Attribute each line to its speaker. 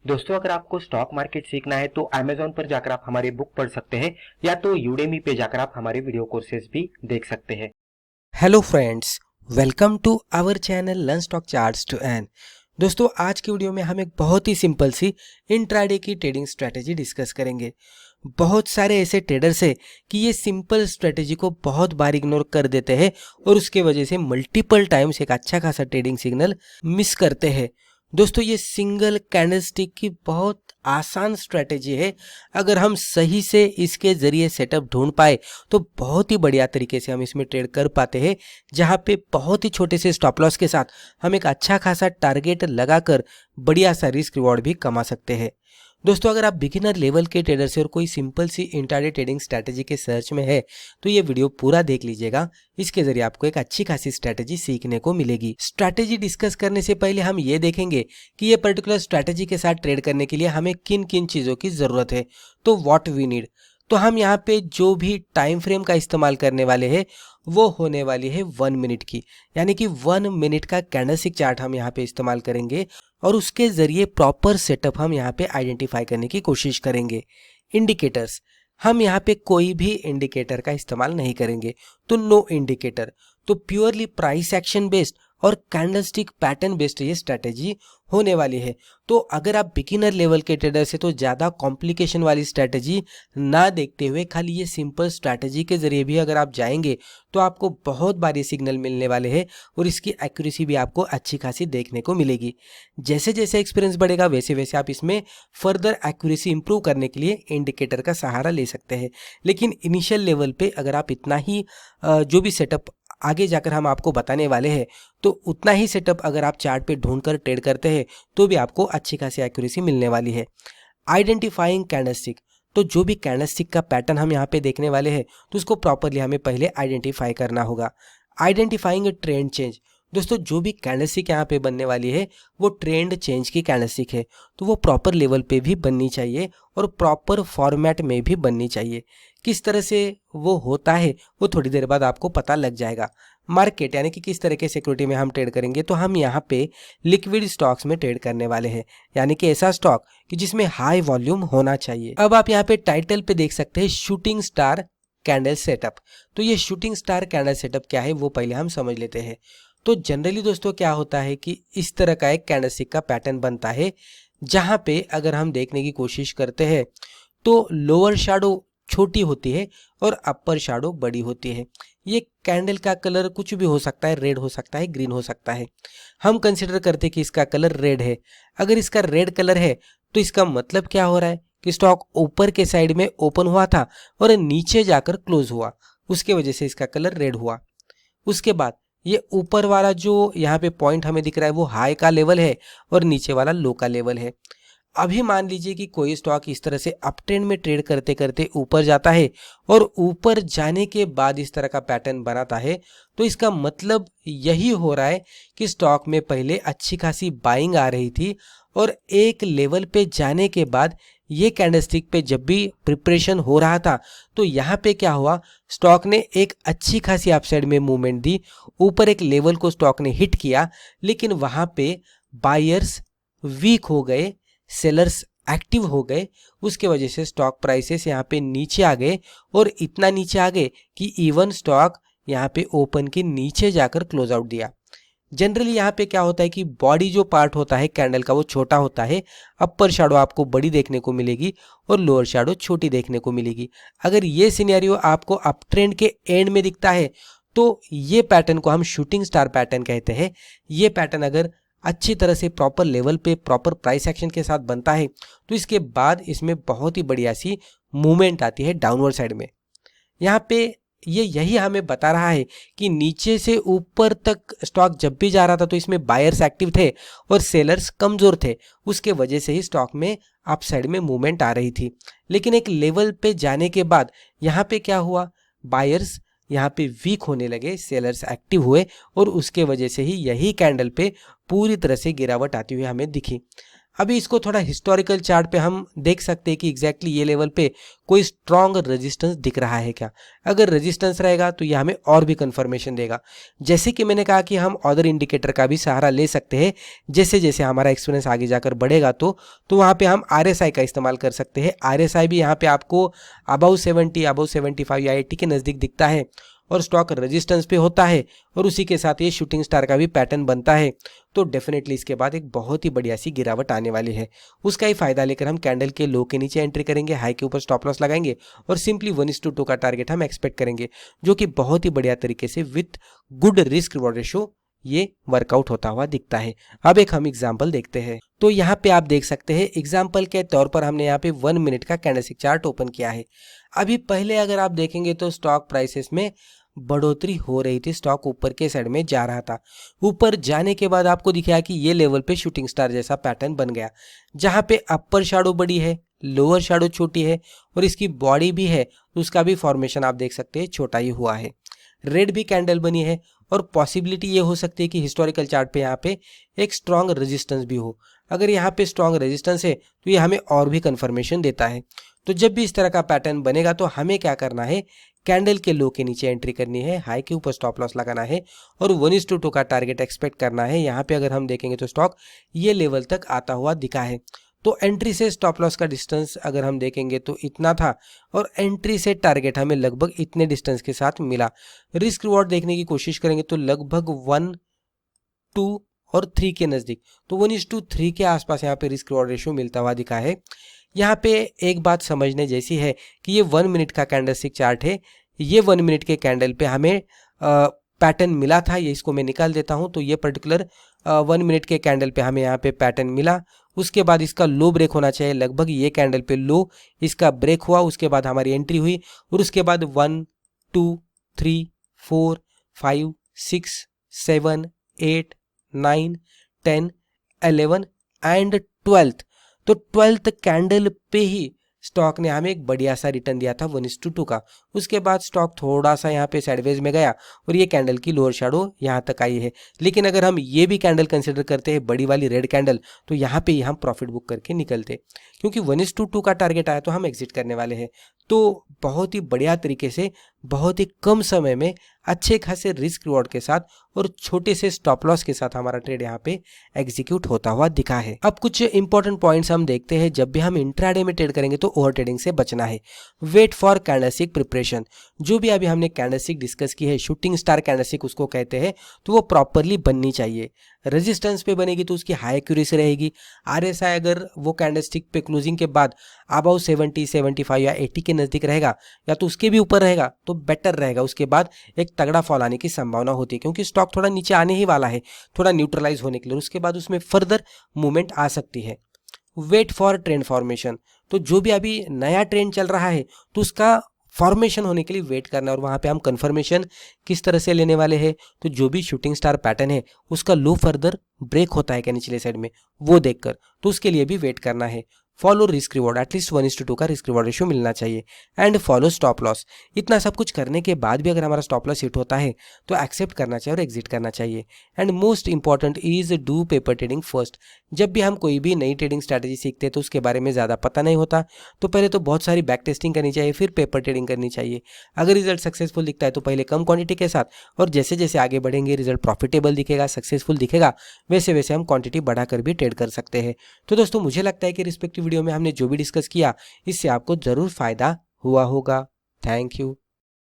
Speaker 1: दोस्तों, अगर आपको स्टॉक मार्केट सीखना है तो Amazon पर जाकर आप हमारे बुक पढ़ सकते हैं या तो Udemy पे जाकर आप हमारे वीडियो कोर्सेज भी देख सकते हैं।
Speaker 2: Hello friends, welcome to our channel learn stock charts to earn. दोस्तों, आज की वीडियो में हम एक बहुत ही सिंपल सी इंट्राडे की ट्रेडिंग स्ट्रेटेजी डिस्कस करेंगे। बहुत सारे ऐसे ट्रेडर्स हैं कि ये सिंपल स्ट्रेटेजी को बहुत बार इग्नोर कर देते हैं और उसके वजह से मल्टीपल टाइम्स एक अच्छा खासा ट्रेडिंग सिग्नल मिस करते हैं। दोस्तों, ये सिंगल कैंडलस्टिक की बहुत आसान स्ट्रेटेजी है। अगर हम सही से इसके जरिए सेटअप ढूंढ पाए तो बहुत ही बढ़िया तरीके से हम इसमें ट्रेड कर पाते हैं, जहां पे बहुत ही छोटे से स्टॉप लॉस के साथ हम एक अच्छा खासा टारगेट लगाकर बढ़िया सा रिस्क रिवॉर्ड भी कमा सकते हैं। दोस्तों, अगर आप बिगिनर लेवल के ट्रेडर से और कोई सिंपल सी इंट्राडे ट्रेडिंग स्ट्रैटेजी के सर्च में है तो ये वीडियो पूरा देख लीजिएगा। इसके जरिए आपको एक अच्छी खासी स्ट्रैटेजी सीखने को मिलेगी। स्ट्रैटेजी डिस्कस करने से पहले हम ये देखेंगे कि ये पर्टिकुलर स्ट्रैटेजी के साथ ट्रेड करने के लिए हमें किन किन चीज़ों की ज़रूरत है। तो व्हाट वी नीड, तो हम यहाँ पे जो भी टाइम फ्रेम का इस्तेमाल करने वाले हैं वो होने वाली है 1 मिनट की, यानी कि 1 मिनट का कैंडलस्टिक चार्ट हम यहाँ पे इस्तेमाल करेंगे और उसके जरिए प्रॉपर सेटअप हम यहाँ पे आइडेंटिफाई करने की कोशिश करेंगे। इंडिकेटर्स, हम यहाँ पे कोई भी इंडिकेटर का इस्तेमाल नहीं करेंगे, तो नो इंडिकेटर। तो प्योरली प्राइस एक्शन बेस्ड और कैंडलस्टिक पैटर्न बेस्ड ये स्ट्रैटेजी होने वाली है। तो अगर आप बिगिनर लेवल के ट्रेडर से तो ज़्यादा कॉम्प्लिकेशन वाली स्ट्रैटेजी ना देखते हुए खाली ये सिंपल स्ट्रैटेजी के जरिए भी अगर आप जाएंगे तो आपको बहुत बारी सिग्नल मिलने वाले हैं और इसकी एक्यूरेसी भी आपको अच्छी खासी देखने को मिलेगी। जैसे जैसे एक्सपीरियंस बढ़ेगा वैसे वैसे आप इसमें फर्दर एक्यूरेसी इंप्रूव करने के लिए इंडिकेटर का सहारा ले सकते हैं। लेकिन इनिशियल लेवल पे अगर आप इतना ही जो भी सेटअप आगे जाकर हम आपको बताने वाले हैं तो उतना ही सेटअप अगर आप चार्ट पे ढूंढकर ट्रेड करते हैं तो भी आपको अच्छी खासी एक्यूरेसी मिलने वाली है। आइडेंटिफाइंग कैंडलस्टिक, तो जो भी कैंडलस्टिक का पैटर्न हम यहाँ पे देखने वाले हैं तो उसको प्रॉपरली हमें पहले आइडेंटिफाई करना होगा। आइडेंटिफाइंग ट्रेंड चेंज, दोस्तों जो भी कैंडलस्टिक यहाँ पे बनने वाली है वो ट्रेंड चेंज की कैंडलस्टिक है, तो वो प्रॉपर लेवल पे भी बननी चाहिए और प्रॉपर फॉर्मेट में भी बननी चाहिए। किस तरह से वो होता है वो थोड़ी देर बाद आपको पता लग जाएगा। मार्केट यानी कि किस तरह के सिक्योरिटी में हम ट्रेड करेंगे, तो हम यहाँ पे लिक्विड स्टॉक्स में ट्रेड करने वाले हैं, यानी कि ऐसा स्टॉक कि जिसमें हाई वॉल्यूम होना चाहिए। अब आप यहाँ पे टाइटल पे देख सकते हैं शूटिंग स्टार कैंडल सेटअप। तो ये शूटिंग स्टार कैंडल सेटअप क्या है वो पहले हम समझ लेते हैं। तो जनरली दोस्तों क्या होता है कि इस तरह का एक कैंडलस्टिक का पैटर्न बनता है, जहां पे अगर हम देखने की कोशिश करते हैं तो लोअर शैडो छोटी होती है और अपर शैडो बड़ी होती है। ये कैंडल का कलर कुछ भी हो सकता है, रेड हो सकता है, ग्रीन हो सकता है। हम कंसिडर करते हैं कि इसका कलर रेड है। अगर इसका रेड कलर है तो इसका मतलब क्या हो रहा है कि स्टॉक ऊपर के साइड में ओपन हुआ था और नीचे जाकर क्लोज हुआ, उसके वजह से इसका कलर रेड हुआ। उसके बाद ये ऊपर वाला जो यहाँ पे पॉइंट हमें दिख रहा है वो हाई का लेवल है और नीचे वाला लो का लेवल है। अभी मान लीजिए कि कोई स्टॉक इस तरह से अप ट्रेंड में ट्रेड करते करते ऊपर जाता है और ऊपर जाने के बाद इस तरह का पैटर्न बनाता है, तो इसका मतलब यही हो रहा है कि स्टॉक में पहले अच्छी खासी बाइंग आ रही थी और एक लेवल पे जाने के बाद ये कैंडलस्टिक पे जब भी प्रिपरेशन हो रहा था तो यहाँ पे क्या हुआ, स्टॉक ने एक अच्छी खासी अपसाइड में मूवमेंट दी, ऊपर एक लेवल को स्टॉक ने हिट किया, लेकिन वहाँ पे बायर्स वीक हो गए, सेलर्स एक्टिव हो गए। उसके वजह से स्टॉक प्राइसेस यहाँ पे नीचे आ गए और इतना नीचे आ गए कि इवन स्टॉक यहाँ पे ओपन के नीचे जाकर क्लोज आउट दिया। जनरली यहाँ पे क्या होता है कि बॉडी जो पार्ट होता है कैंडल का वो छोटा होता है, अपर शैडो आपको बड़ी देखने को मिलेगी और लोअर शैडो छोटी देखने को मिलेगी। अगर ये सिनेरियो आपको अप ट्रेंड के एंड में दिखता है तो ये पैटर्न को हम शूटिंग स्टार पैटर्न कहते हैं। ये पैटर्न अगर अच्छी तरह से प्रॉपर लेवल पे प्रॉपर प्राइस एक्शन के साथ बनता है तो इसके बाद इसमें बहुत ही बढ़िया सी मूवमेंट आती है डाउनवर्ड साइड में। यहाँ पे ये यही हमें बता रहा है कि नीचे से ऊपर तक स्टॉक जब भी जा रहा था तो इसमें बायर्स एक्टिव थे और सेलर्स कमजोर थे, उसके वजह से ही स्टॉक में अप साइड में मूवमेंट आ रही थी। लेकिन एक लेवल पे जाने के बाद यहाँ पे क्या हुआ, बायर्स यहाँ पे वीक होने लगे, सेलर्स एक्टिव हुए और उसके वजह से ही यही कैंडल पे पूरी तरह से गिरावट आती हुई हमें दिखी। अभी इसको थोड़ा हिस्टोरिकल चार्ट पे हम देख सकते हैं कि एग्जैक्टली ये लेवल पे कोई स्ट्रॉन्ग रेजिस्टेंस दिख रहा है क्या। अगर रेजिस्टेंस रहेगा तो ये हमें और भी कंफर्मेशन देगा। जैसे कि मैंने कहा कि हम अदर इंडिकेटर का भी सहारा ले सकते हैं। जैसे जैसे हमारा एक्सपीरियंस आगे जाकर बढ़ेगा तो वहाँ पे हम RSI का इस्तेमाल कर सकते हैं। RSI भी यहाँ पे आपको अबाउ 70, अबाउ 75 या 80 के नज़दीक दिखता है और स्टॉक रेजिस्टेंस पे होता है और उसी के साथ ये शूटिंग स्टार का भी पैटर्न बनता है। तो डेफिनेटली इसके बाद एक बहुत ही बढ़िया सी गिरावट आने वाली है। उसका ही फायदा लेकर हम कैंडल के लो के नीचे एंट्री करेंगे, हाई के ऊपर स्टॉप लॉस लगाएंगे और सिंपली 1:2 का टारगेट हम एक्सपेक्ट करेंगे, जो कि बहुत ही बढ़िया तरीके से with good risk reward ratio ये वर्कआउट होता हुआ दिखता है। अब एक हम एग्जांपल देखते हैं। तो यहाँ पे आप देख सकते हैं एग्जांपल के तौर पर हमने यहाँ पे 1 मिनट का कैंडलस्टिक चार्ट ओपन किया है। अभी पहले अगर आप देखेंगे तो स्टॉक प्राइसेस में बढ़ोतरी हो रही थी, स्टॉक ऊपर के साइड में जा रहा था। ऊपर जाने के बाद आपको दिखा कि ये लेवल पे शूटिंग स्टार जैसा पैटर्न बन गया, जहाँ पे अपर शैडो बड़ी है, लोअर शैडो छोटी है और इसकी बॉडी भी है, उसका भी फॉर्मेशन आप देख सकते हैं छोटा ही हुआ है। रेड भी कैंडल बनी है और पॉसिबिलिटी ये हो सकती है कि हिस्टोरिकल चार्ट पे यहाँ पे एक स्ट्रॉन्ग रेजिस्टेंस भी हो। अगर यहाँ पे स्ट्रॉन्ग रेजिस्टेंस है तो ये हमें और भी कंफर्मेशन देता है। तो जब भी इस तरह का पैटर्न बनेगा तो हमें क्या करना है, कैंडल के लो के नीचे एंट्री करनी है, हाई के ऊपर स्टॉप लॉस लगाना है और 1:2 का टारगेट एक्सपेक्ट करना है। यहाँ पे अगर हम देखेंगे तो स्टॉक ये लेवल तक आता हुआ दिखा है। तो एंट्री से स्टॉप लॉस का डिस्टेंस अगर हम देखेंगे तो इतना था और एंट्री से टारगेट हमें लगभग इतने डिस्टेंस के साथ मिला। रिस्क रिवॉर्ड देखने की कोशिश करेंगे तो लगभग 1, 2 और 3 के नज़दीक, तो 1:3 के आसपास यहाँ पे रिस्क रिवॉर्ड रेशियो मिलता हुआ दिखा है। यहाँ पे एक बात समझने जैसी है कि ये 1 मिनट का कैंडलस्टिक चार्ट है। ये 1 मिनट के कैंडल पे हमें पैटर्न मिला था, ये इसको मैं निकाल देता हूँ। तो ये पर्टिकुलर 1 मिनट के कैंडल पे हमें यहाँ पे पैटर्न मिला। उसके बाद इसका लो ब्रेक होना चाहिए, लगभग ये कैंडल पे लो इसका ब्रेक हुआ, उसके बाद हमारी एंट्री हुई और उसके बाद 1, 2, 3, 4, 5, 6, 7, 8, 9, 10, 11 एंड 12th। तो 12th कैंडल पे ही स्टॉक ने हमें एक बढ़िया सा रिटर्न दिया था 1:2 का। उसके बाद स्टॉक थोड़ा सा यहाँ पे साइडवेज में गया और ये कैंडल की लोअर शैडो यहाँ तक आई है। लेकिन अगर हम ये भी कैंडल कंसिडर करते हैं, बड़ी वाली रेड कैंडल, तो यहाँ पे ही हम प्रॉफिट बुक करके निकलते, क्योंकि 1:2 का टारगेट आया तो हम एग्जिट करने वाले हैं। तो बहुत ही बढ़िया तरीके से बहुत ही कम समय में अच्छे खासे रिस्क रिवॉर्ड के साथ और छोटे से स्टॉप लॉस के साथ हमारा ट्रेड यहाँ पे एग्जीक्यूट होता हुआ दिखा है। अब कुछ इंपॉर्टेंट पॉइंट्स हम देखते हैं। जब भी हम इंट्राडे में ट्रेड करेंगे तो ओवर ट्रेडिंग से बचना है। Wait for candlestick preparation. जो भी अभी हमने कैंडलस्टिक डिस्कस की है, शूटिंग स्टार कैंडलस्टिक उसको कहते हैं, तो वो प्रॉपरली बननी चाहिए। रेजिस्टेंस पे बनेगी तो उसकी हाई एक्यूरेसी रहेगी। RSI अगर वो कैंडलस्टिक पे क्लोजिंग के बाद अबाउ 70, 75 या 80 के नज़दीक रहेगा या तो उसके भी ऊपर रहेगा तो बेटर रहेगा। उसके बाद एक तगड़ा फॉल आने की संभावना होती है, क्योंकि स्टॉक थोड़ा नीचे आने ही वाला है, थोड़ा न्यूट्रलाइज होने के लिए। उसके बाद उसमें फर्दर मूवमेंट आ सकती है। Wait for trend formation. तो जो भी अभी नया ट्रेंड चल रहा है तो उसका फॉर्मेशन होने के लिए वेट करना है और वहाँ पे हम कंफर्मेशन किस तरह से लेने वाले हैं, तो जो भी शूटिंग स्टार पैटर्न है उसका लो फर्दर ब्रेक होता है क्या निचले साइड में, वो देखकर, तो उसके लिए भी वेट करना है। फॉलो रिस्क रिवॉर्ड, एटलीस्ट 1:2 का रिस्क रिवॉर्ड रेशियो मिलना चाहिए एंड फॉलो स्टॉप लॉस। इतना सब कुछ करने के बाद भी अगर हमारा स्टॉप लॉस हिट होता है तो एक्सेप्ट करना चाहिए और एग्जिट करना चाहिए। And most important is do paper trading first. जब भी हम कोई भी नई ट्रेडिंग स्ट्रैटेजी सीखते हैं तो उसके बारे में ज़्यादा पता नहीं होता, तो पहले तो बहुत सारी बैक टेस्टिंग करनी चाहिए, फिर पेपर ट्रेडिंग करनी चाहिए। अगर रिजल्ट सक्सेसफुल दिखता है तो पहले कम क्वांटिटी के साथ, और जैसे जैसे आगे बढ़ेंगे रिजल्ट प्रॉफिटेबल दिखेगा, सक्सेसफुल दिखेगा, वैसे वैसे हम क्वांटिटी बढ़ाकर भी ट्रेड कर सकते हैं। तो दोस्तों मुझे लगता है कि रिस्पेक्टिव वीडियो में हमने जो भी डिस्कस किया इससे आपको जरूर फायदा हुआ होगा। Thank you.